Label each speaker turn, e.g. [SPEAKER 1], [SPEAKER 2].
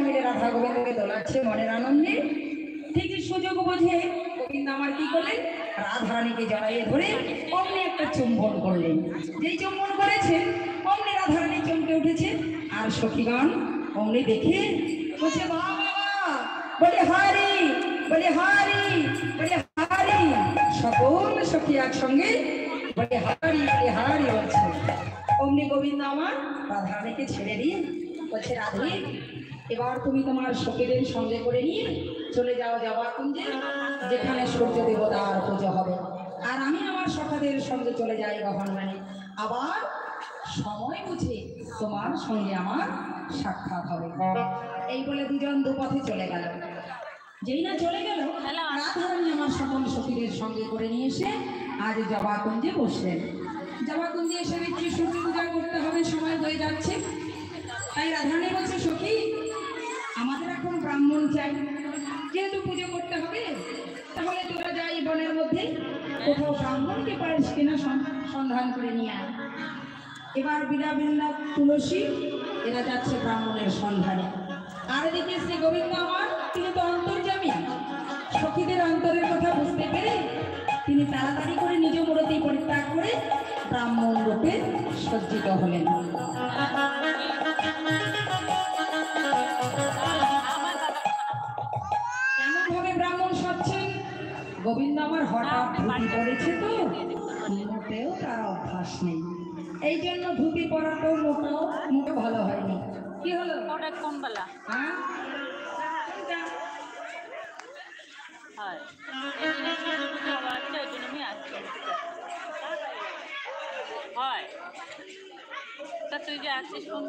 [SPEAKER 1] মিলে রাধা গোবিন্দকে দোলাচ্ছে মনের আনন্দে। ঠিকই সুযোগ বুঝে গোবিন্দ আমার কি করলেন, রাধারানীকে জড়াইয়ে ধরে অমনি একটা চুম্বন করলেন। যেই চুম্বন করেছেন অমনি রাধারানী চমকে উঠেছে। আর সখীগণ অমনি দেখে বলছে বাবা বলে হারি, বলে হারি, বলে হারি। সকল সখী একসঙ্গে বলে হারি, বলে হারি বলছে। অমনি গোবিন্দ আমার রাধারানীকে ছেড়ে দিয়ে বলছে রাধে এবার তুমি তোমার সখীদের সঙ্গে করে নিয়ে চলে যাও জবাকুঞ্জে, যেখানে সূর্য দেবতার পুজো হবে। আর আমি আমার সখাদের সঙ্গে চলে যাই গহনগানে। আবার সময় বুঝে তোমার সঙ্গে আমার সাক্ষাৎ হবে। এই বলে দুজন দুপথে চলে গেল। যেই না চলে গেল রাধারানী আমার সকল সখীদের সঙ্গে করে নিয়ে এসে আজ জবাকুঞ্জে বসলেন। জবাকুঞ্জে এসে দেখছি সূর্য পূজা করতে হবে, সময় হয়ে যাচ্ছে। তাই রাধারানী বলছে সখী আমাদের এখন ব্রাহ্মণ চাই, যেহেতু পুজো করতে হবে তাহলে তোরা যাই বনের মধ্যে কোথাও ব্রাহ্মণকে পারিস কিনা সন্ধান করে নিয়ে আয়। এবার বিনা বৃন্দা তুলসী এরা যাচ্ছে ব্রাহ্মণের সন্ধানে। আর এদিকে শ্রী গোবিন্দ আমার তিনি তো অন্তর্যামী, সখীদের অন্তরের কথা বুঝতে পেরে তিনি তাড়াতাড়ি করে নিজ মূরতি পরিত্যাগ করে ব্রাহ্মণ রূপে সজ্জিত হলেন। কেমন ভাবে ব্রাহ্মণ সাজছেন, গোবিন্দ আমার হঠাৎ ধুতি পড়েছে তো মোটেও তার অভ্যাস নেই, এই জন্য ধুতি পরাটাও মোটেও ভালো হয়নি। কি হলো কোন বেলা? হ্যাঁ
[SPEAKER 2] তুই যে আছিস কোন